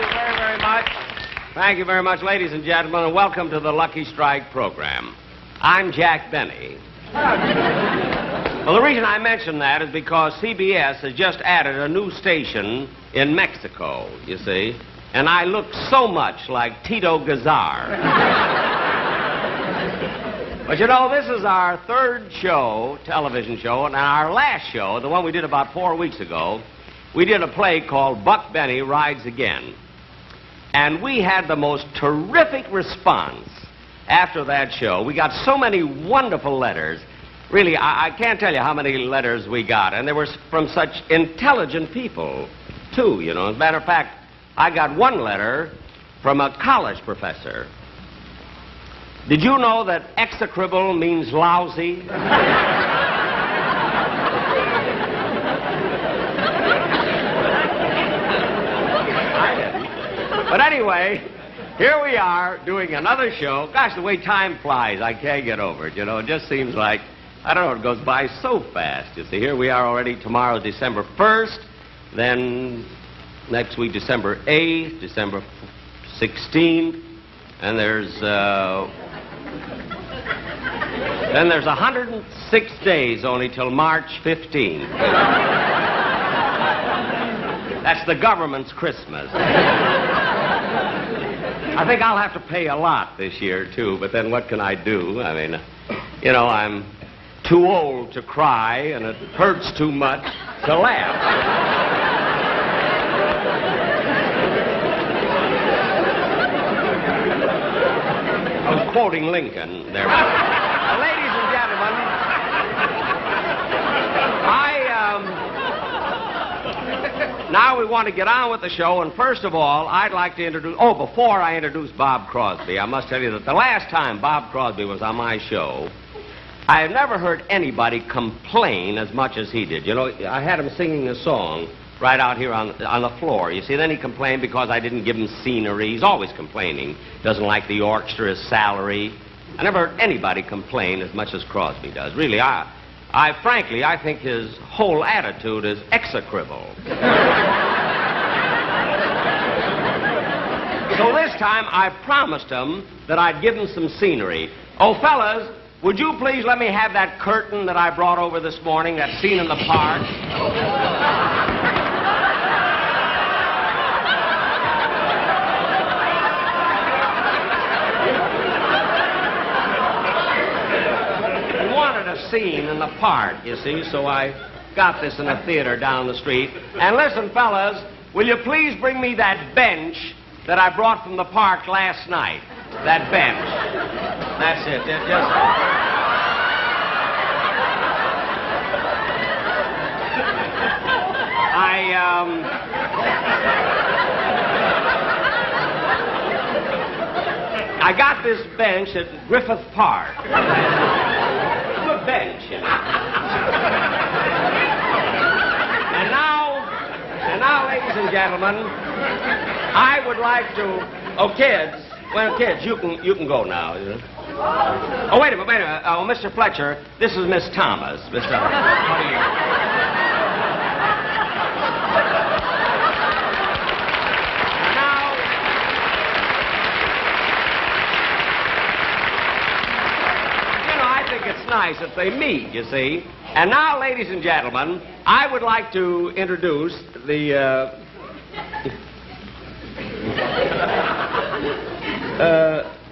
you very, very much. Thank you very much, ladies and gentlemen, and welcome to the Lucky Strike program. I'm Jack Benny. Well, the reason I mention that is because CBS has just added a new station in Mexico, you see, and I look so much like Tito Gazar. But you know, this is our third show, television show, and our last show, the one we did about 4 weeks ago, we did a play called Buck Benny Rides Again. And we had the most terrific response after that show. We got so many wonderful letters. Really, I can't tell you how many letters we got. And they were from such intelligent people, too, you know. As a matter of fact, I got one letter from a college professor. Did you know that execrable means lousy? But anyway, here we are doing another show. Gosh, the way time flies, I can't get over it, you know. It just seems like, I don't know, it goes by so fast. You see, here we are already. Tomorrow's December 1st. Then next week, December 8th, December 16th. And there's 106 days only till March 15th. That's the government's Christmas. I think I'll have to pay a lot this year, too, but then what can I do? I mean, you know, I'm too old to cry, and it hurts too much to laugh. I was quoting Lincoln there. Ladies and gentlemen, now we want to get on with the show, and first of all, I'd like to introduce... Oh, before I introduce Bob Crosby, I must tell you that the last time Bob Crosby was on my show, I have never heard anybody complain as much as he did. You know, I had him singing a song right out here on the floor. You see, then he complained because I didn't give him scenery. He's always complaining. Doesn't like the orchestra, his salary. I never heard anybody complain as much as Crosby does. Really, frankly, I think his whole attitude is execrable. So this time, I promised him that I'd give him some scenery. Oh, fellas, would you please let me have that curtain that I brought over this morning, that scene in the park? Scene in the park, you see, so I got this in a theater down the street. And listen, fellas, will you please bring me that bench that I brought from the park last night? That bench. That's it. I got this bench at Griffith Park. Bench, you know. And now, ladies and gentlemen, I would like to... Oh, kids. Well, kids, you can go now. Oh, wait a minute. Oh, Mr. Fletcher, this is Miss Thomas. Miss Thomas. How do you... It's nice if they meet, you see. And now, ladies and gentlemen, I would like to introduce the,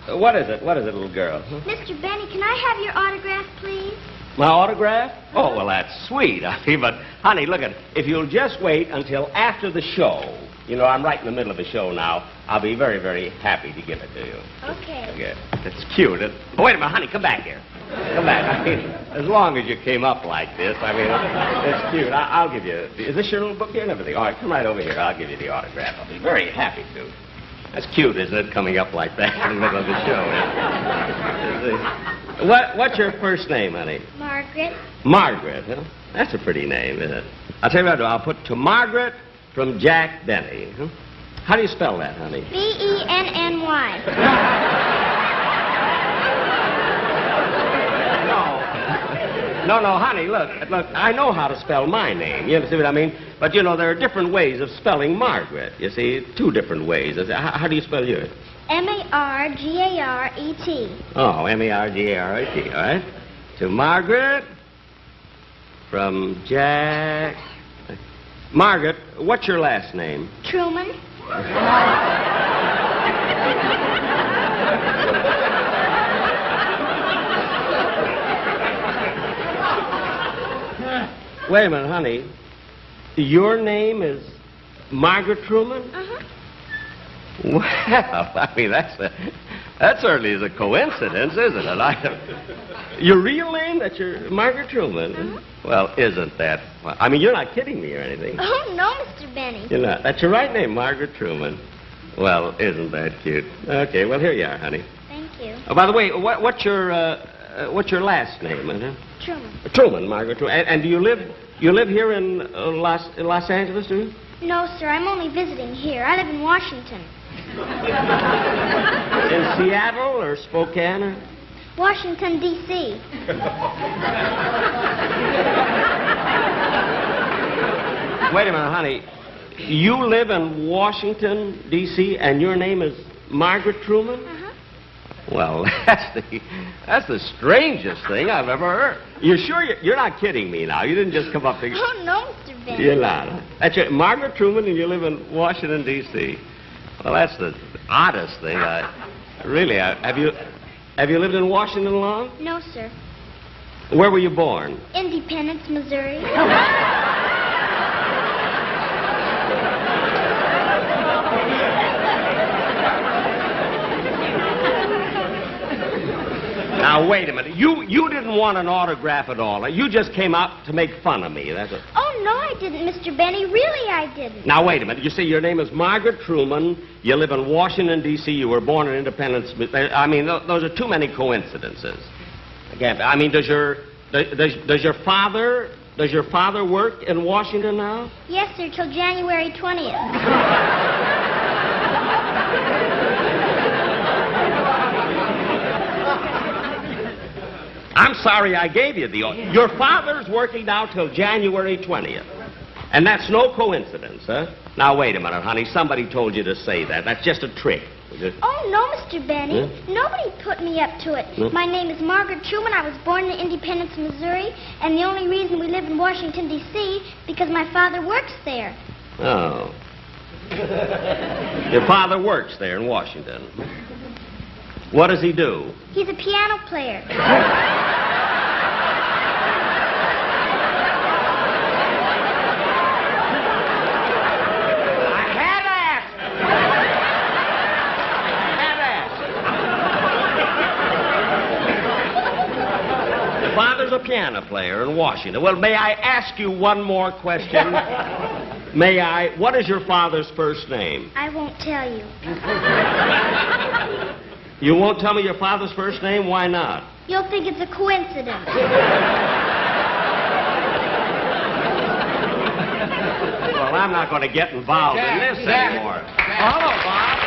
what is it, little girl? Huh? Mr. Benny, can I have your autograph, please? My autograph? Oh, well, that's sweet. But, honey, look at it. If you'll just wait until after the show, you know, I'm right in the middle of the show now, I'll be very, very happy to give it to you. Okay. It's cute. Oh, wait a minute, honey, come back here. Come back. I mean, as long as you came up like this, I mean, it's cute. I'll give you... Is this your little book here and everything? All right, come right over here. I'll give you the autograph. I'll be very happy to. That's cute, isn't it, coming up like that in the middle of the show? What's your first name, honey? Margaret. Margaret, huh? That's a pretty name, isn't it? I'll tell you what, I'll put to Margaret from Jack Benny. Huh? How do you spell that, honey? B-E-N-N-Y. No, honey, look, I know how to spell my name. You see what I mean? But, you know, there are different ways of spelling Margaret. You see, 2 different ways. How do you spell yours? Margaret. Oh, Margaret, all right. To Margaret, from Jack. Margaret, what's your last name? Truman. Wait a minute, honey. Your name is Margaret Truman? Uh-huh. Well, I mean, that certainly is a coincidence, isn't it? Your real name? That's your Margaret Truman? Uh-huh. Well, isn't that... I mean, you're not kidding me or anything. Oh, no, Mr. Benny. You're not. That's your right name, Margaret Truman. Well, isn't that cute? Okay, well, here you are, honey. Thank you. Oh, by the way, what's your last name? Truman. Truman, Margaret Truman. And do you live here in Los Angeles, do you? No, sir, I'm only visiting here. I live in Washington. In Seattle or Spokane or... Washington, D.C. Wait a minute, honey. You live in Washington, D.C., and your name is Margaret Truman? Uh-huh. Well, that's the strangest thing I've ever heard. You're sure you're not kidding me now? You didn't just come up to... Oh, no, Mr. Benny. You're not. That's your, Margaret Truman, and you live in Washington, D.C. Well, that's the oddest thing. Have you lived in Washington long? No, sir. Where were you born? Independence, Missouri. Now, wait a minute. You didn't want an autograph at all. You just came out to make fun of me. That's it. Oh, no, I didn't, Mr. Benny. Really, I didn't. Now, wait a minute. You say your name is Margaret Truman. You live in Washington, D.C. You were born in Independence. I mean, those are too many coincidences. I mean, does your father work in Washington now? Yes, sir, till January 20th. I'm sorry I gave you the... Your father's working now till January 20th. And that's no coincidence, huh? Now, wait a minute, honey. Somebody told you to say that. That's just a trick. Oh, no, Mr. Benny. Nobody put me up to it. My name is Margaret Truman. I was born in Independence, Missouri. And the only reason we live in Washington, D.C., because my father works there. Oh. Your father works there in Washington. What does he do? He's a piano player. Father's a piano player in Washington. Well, may I ask you one more question? May I? What is your father's first name? I won't tell you. You won't tell me your father's first name? Why not? You'll think it's a coincidence. Well, I'm not going to get involved in this anymore. Hello, Bob.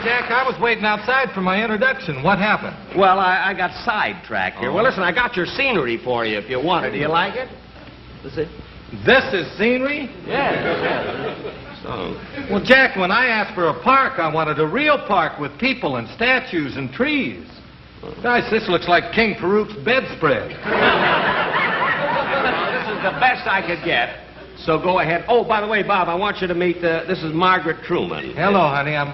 Jack, I was waiting outside for my introduction. What happened? Well, I got sidetracked here. Well, listen, I got your scenery for you if you want it. Do you like it? This is scenery? Yeah. So. Well, Jack, when I asked for a park, I wanted a real park with people and statues and trees. Guys, this looks like King Farouk's bedspread. This is the best I could get. So go ahead. Oh, by the way, Bob, I want you to meet, this is Margaret Truman. Hello, honey, I'm...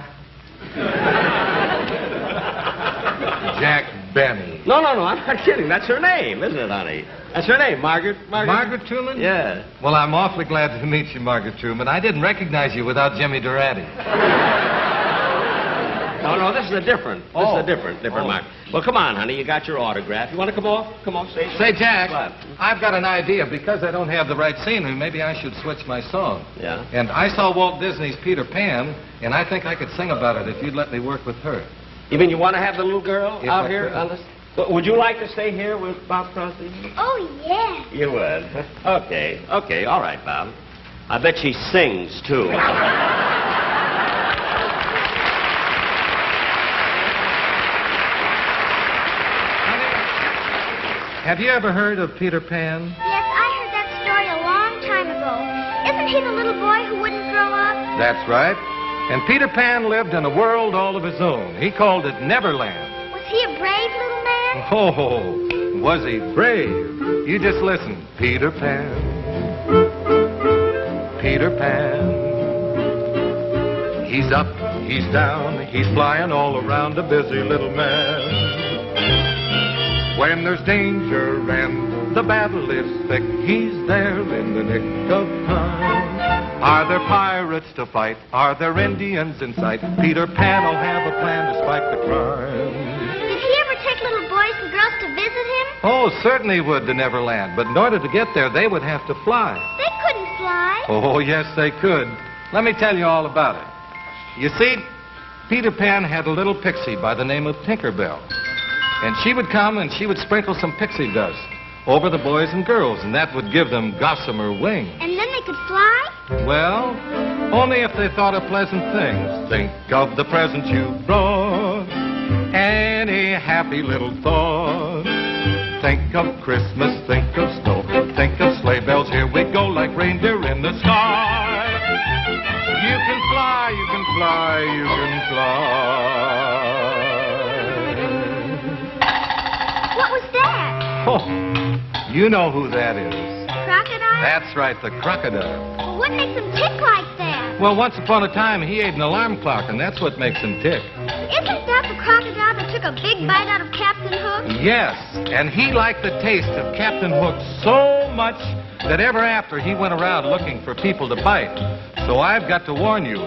Jack Benny. No, I'm not kidding. That's her name, isn't it, honey? That's her name, Margaret. Margaret Truman? Yeah. Well, I'm awfully glad to meet you, Margaret Truman. I didn't recognize you without Jimmy Durante. No, this is a different. This is a different Margaret. Well, come on, honey. You got your autograph. You want to come off? Come on, say. Say, Jack, I've got an idea. Because I don't have the right scenery, maybe I should switch my song. Yeah? And I saw Walt Disney's Peter Pan, and I think I could sing about it if you'd let me work with her. You mean you want to have the little girl If out I here could. on this? Would you like to stay here with Bob Crosby? Oh, yeah. You would? Okay, all right, Bob. I bet she sings, too. Have you ever heard of Peter Pan? Yes, I heard that story a long time ago. Isn't he the little boy who wouldn't grow up? That's right. And Peter Pan lived in a world all of his own. He called it Neverland. Was he a brave little man? Oh, was he brave? You just listen. Peter Pan. Peter Pan. He's up, he's down, he's flying all around, a busy little man. When there's danger and the battle is thick, he's there in the nick of time. Are there pirates to fight? Are there Indians in sight? Peter Pan will have a plan to spike the crime. Did he ever take little boys and girls to visit him? Oh, certainly would to Neverland, but in order to get there, they would have to fly. They couldn't fly. Oh, yes, they could. Let me tell you all about it. You see, Peter Pan had a little pixie by the name of Tinkerbell. And she would come and she would sprinkle some pixie dust over the boys and girls, and that would give them gossamer wings. And then they could fly? Well, only if they thought of pleasant things. Think of the present you brought, any happy little thought. Think of Christmas, think of snow, think of sleigh bells, here we go like reindeer in the sky. You can fly, you can fly, you can fly. What was that? Oh, you know who that is. Crocodile? That's right, the crocodile. Well, what makes him tick like that? Well, once upon a time, he ate an alarm clock, and that's what makes him tick. Isn't that the crocodile that took a big bite out of Captain Hook? Yes, and he liked the taste of Captain Hook so much that ever after he went around looking for people to bite. So I've got to warn you,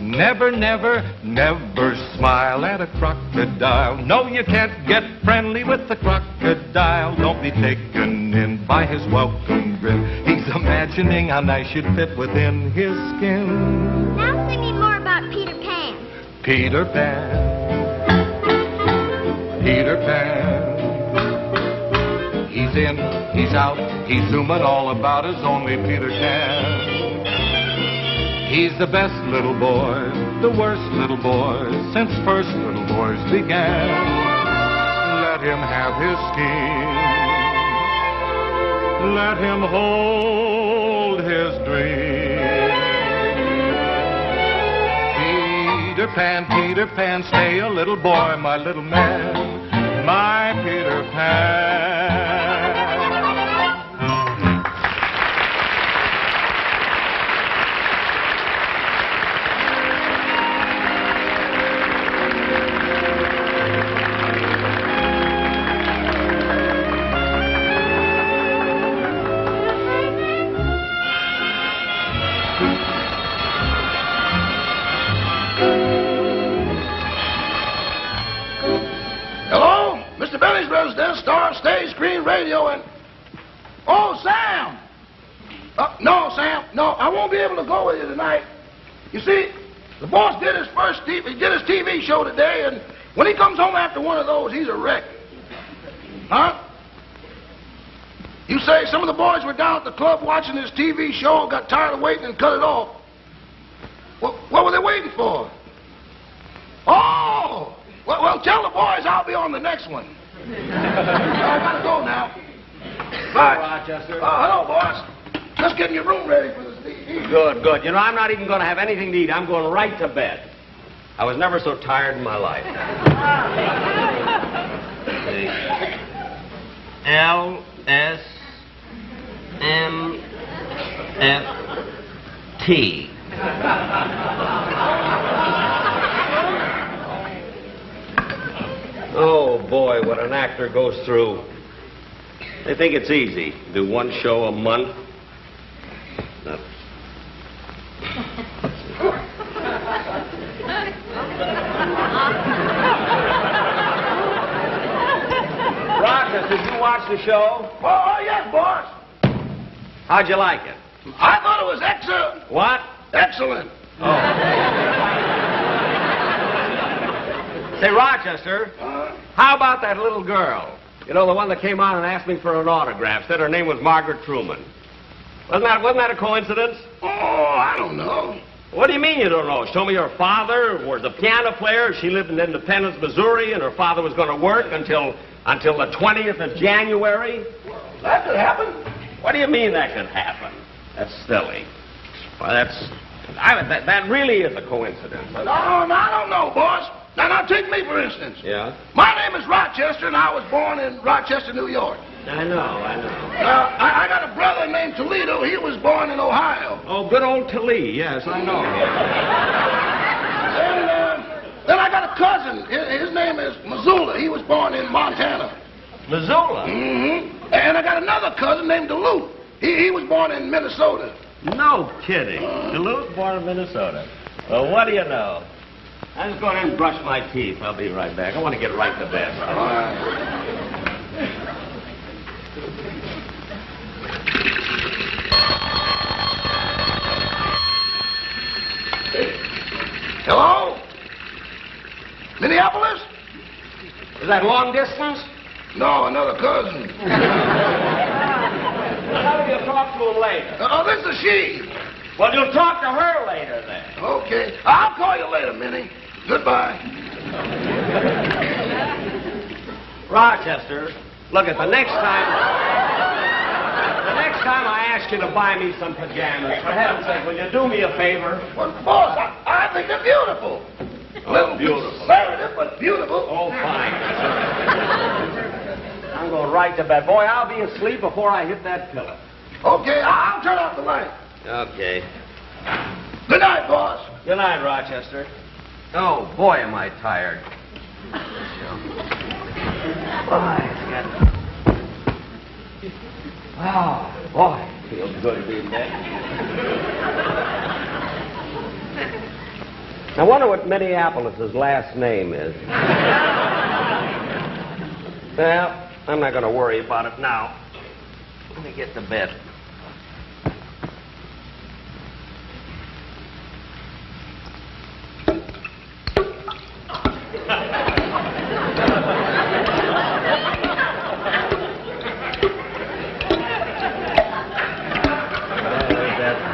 never, never, never smile at a crocodile. No, you can't get friendly with the crocodile. Don't be taken in by his welcome grin. He's imagining how nice you'd fit within his skin. Now sing me more about Peter Pan. Peter Pan. Peter Pan. He's in, he's out, he's zooming all about as only Peter can. He's the best little boy, the worst little boy, since first little boys began. Let him have his scheme. Let him hold his dream. Peter Pan, stay a little boy, my little man, my Peter Pan. Star, stage, screen, radio, and... Oh, Sam! No, Sam, no, I won't be able to go with you tonight. You see, the boss did his TV show today, and when he comes home after one of those, he's a wreck. Huh? You say some of the boys were down at the club watching his TV show, got tired of waiting and cut it off. What were they waiting for? Oh! Well, tell the boys I'll be on the next one. I gotta go now. Bye. Rochester. Hello, boss. Just getting your room ready for the TV. Good, good. You know, I'm not even going to have anything to eat. I'm going right to bed. I was never so tired in my life. L-S-M-F-T. Oh, boy, what an actor goes through. They think it's easy. Do one show a month. No. Rochester, did you watch the show? Oh, yes, boss. How'd you like it? I thought it was excellent. What? Excellent. Oh. Say, Rochester, how about that little girl? You know, the one that came on and asked me for an autograph, said her name was Margaret Truman. Wasn't that a coincidence? Oh, I don't know. What do you mean you don't know? Show me her father was a piano player. She lived in Independence, Missouri, and her father was going to work until the 20th of January. That could happen. What do you mean that could happen? That's silly. Well, that really is a coincidence. No, I don't know, boss. Now, take me, for instance. Yeah? My name is Rochester, and I was born in Rochester, New York. I know. I got a brother named Toledo. He was born in Ohio. Oh, good old Toledo. Yes, I know. And then I got a cousin. His name is Missoula. He was born in Montana. Missoula? Mm-hmm. And I got another cousin named Duluth. He was born in Minnesota. No kidding. Duluth, born in Minnesota. Well, what do you know? I'm just going in and brush my teeth. I'll be right back. I want to get right to bed. All right. Hello? Minneapolis? Is that long distance? No, another cousin. How will you talk to him later? Oh, this is she. Well, you'll talk to her later, then. Okay. I'll call you later, Minnie. Goodbye. Rochester, look, at the next time I ask you to buy me some pajamas, for heaven's sake, will you do me a favor? Well, boss, I think they're beautiful. A little beautiful. conservative, but beautiful. Oh, fine. I'm going right to bed. Boy, I'll be asleep before I hit that pillow. Okay, I'll turn off the light. Okay. Good night, boss. Good night, Rochester. Oh, boy, am I tired. Oh, boy, it feels good to be in bed. I wonder what Minneapolis' last name is. Well, I'm not going to worry about it now. Let me get to bed.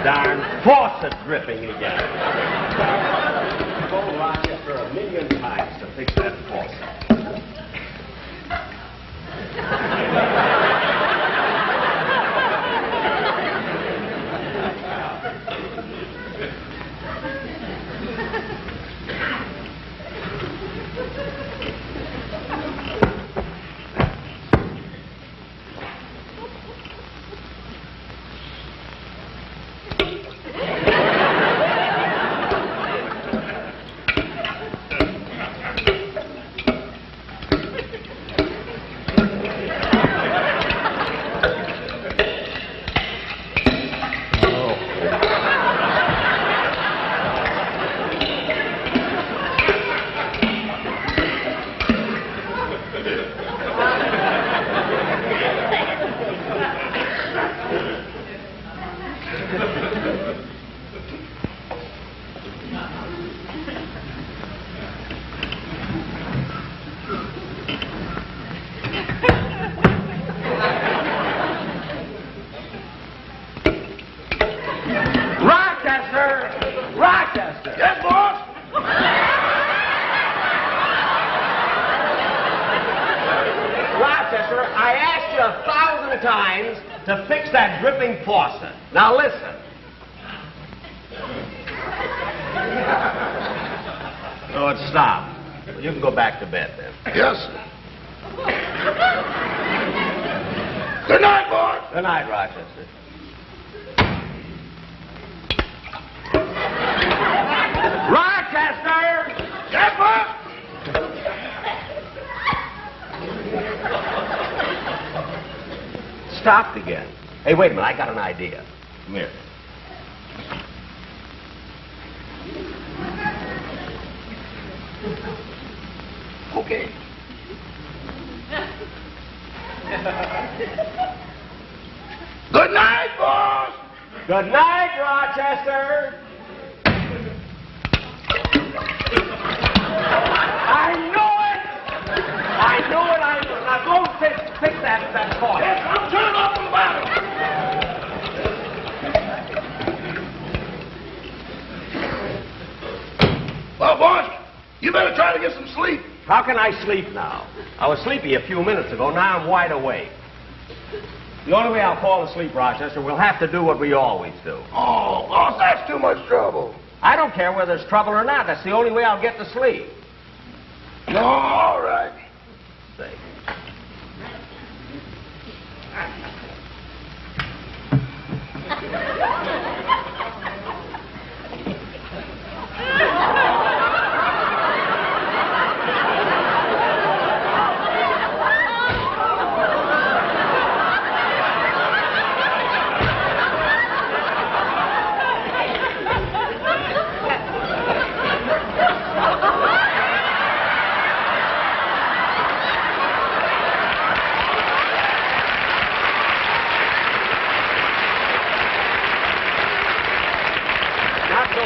Darn faucet dripping again. I've told Rochester 1,000,000 times to fix that faucet. Rochester! Yes, boss? Rochester, I asked you 1,000 times to fix that dripping faucet. Now listen. Oh, it stopped. You can go back to bed then. Yes, sir. Good night, boss. Good night, Rochester. Rochester! Yes, boss? Stopped again. Hey, wait a minute. I got an idea. Come here. Okay. Good night, boss. Good night, Rochester. I knew it. Now go fix that faucet. Yes, I'm turning off the bottle. You better try to get some sleep. How can I sleep now? I was sleepy a few minutes ago. Now I'm wide awake. The only way I'll fall asleep, Rochester, we'll have to do what we always do. Oh, boss, that's too much trouble. I don't care whether there's trouble or not. That's the only way I'll get to sleep. No, all right. Say.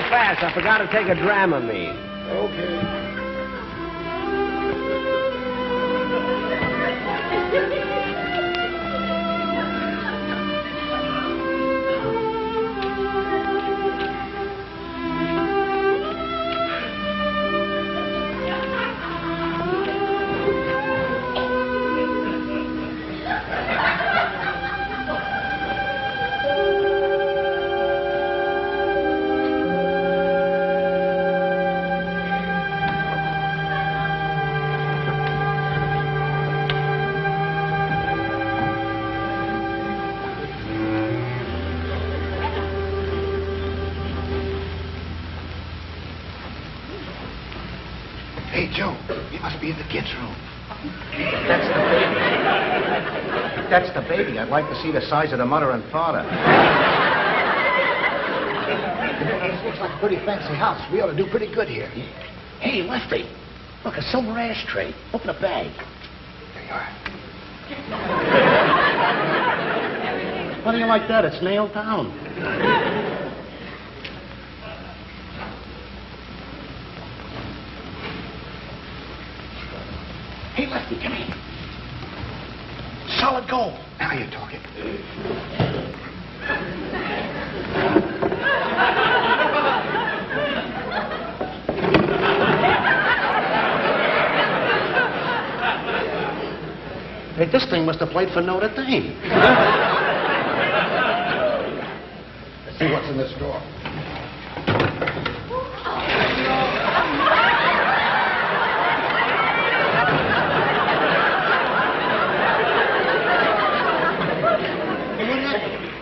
Fast. I forgot to take a Dramamine. Okay. Hey, Joe, you must be in the kids' room. That's the baby. If that's the baby, I'd like to see the size of the mother and father. This looks like a pretty fancy house. We ought to do pretty good here. Hey, Lefty, look, a silver ashtray. Open a bag. There you are. How do you like that? It's nailed down. Hey, Lefty, come here. Solid gold. Now you're talking. Hey, this thing must have played for Notre Dame. Let's see what's in this drawer.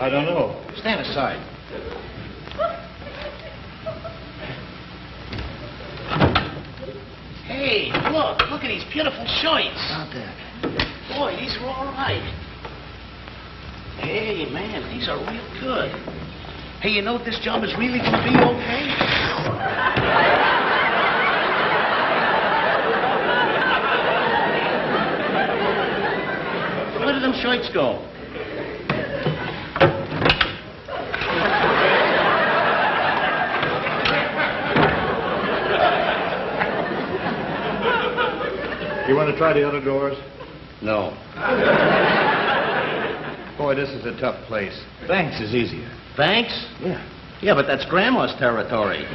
I don't know. Stand aside. Hey, look at these beautiful shirts. Not that. Boy, these are all right. Hey, man, these are real good. Hey, you know this job is really going to be okay? Where did them shirts go? You want to try the other doors? No. Boy, this is a tough place. Banks is easier. Banks? Yeah. Yeah, but that's Grandma's territory.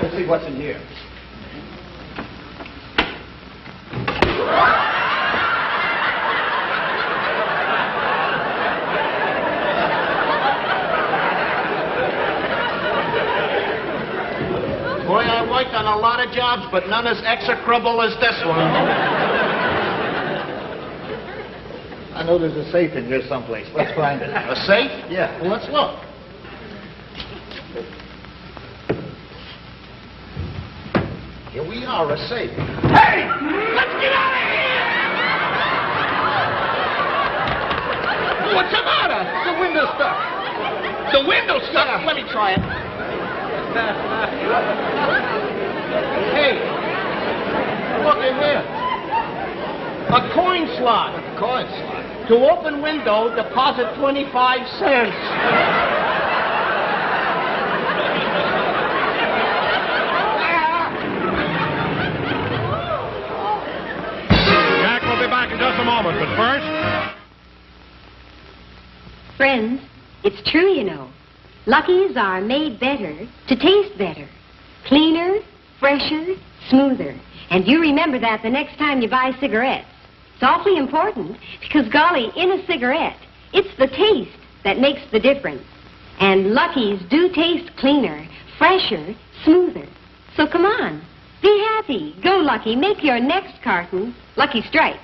Let's see what's in here. Boy, I worked on a lot of jobs, but none as execrable as this one. I know there's a safe in here someplace. Let's find it. A safe? Yeah. Well, let's look. Here we are, a safe. Hey! Let's get out of here! What's the matter? The window's stuck. The window's stuck. Yeah. Let me try it. Hey, look in here. A coin slot. Coin slot. To open window, deposit 25 cents. Jack will be back in just a moment, but first... Friends, it's true, you know. Lucky's are made better to taste better. Cleaner, fresher, smoother. And you remember that the next time you buy cigarettes. It's awfully important because, golly, in a cigarette, it's the taste that makes the difference. And Lucky's do taste cleaner, fresher, smoother. So come on, be happy. Go, Lucky. Make your next carton Lucky Strike.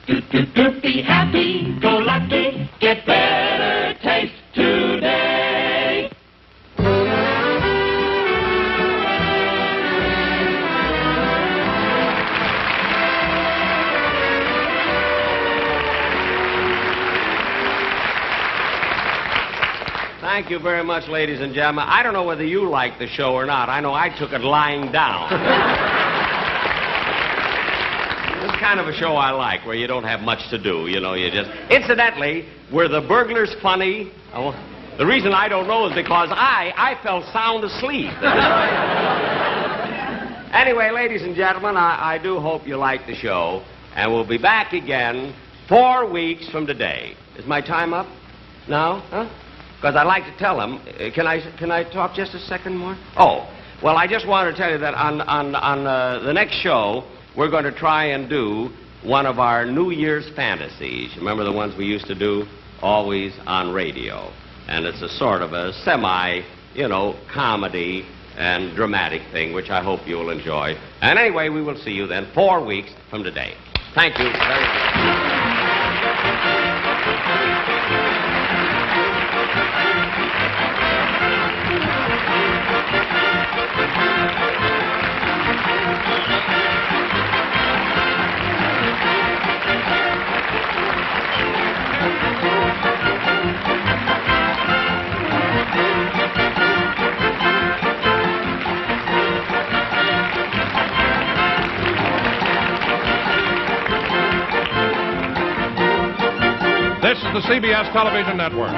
Be happy, go Lucky, get better taste today. Thank you very much, ladies and gentlemen. I don't know whether you like the show or not. I know I took it lying down. It's kind of a show I like, where you don't have much to do. You know, you just... Incidentally, were the burglars funny? Oh, the reason I don't know is because I fell sound asleep. Anyway, ladies and gentlemen, I do hope you like the show, and we'll be back again 4 weeks from today. Is my time up now? Huh? Because I'd like to tell them. Can I talk just a second more? Oh, well, I just wanted to tell you that on the next show, we're going to try and do one of our New Year's fantasies. Remember the ones we used to do always on radio? And it's a sort of a comedy and dramatic thing, which I hope you'll enjoy. And anyway, we will see you then 4 weeks from today. Thank you very much. This is the CBS Television Network.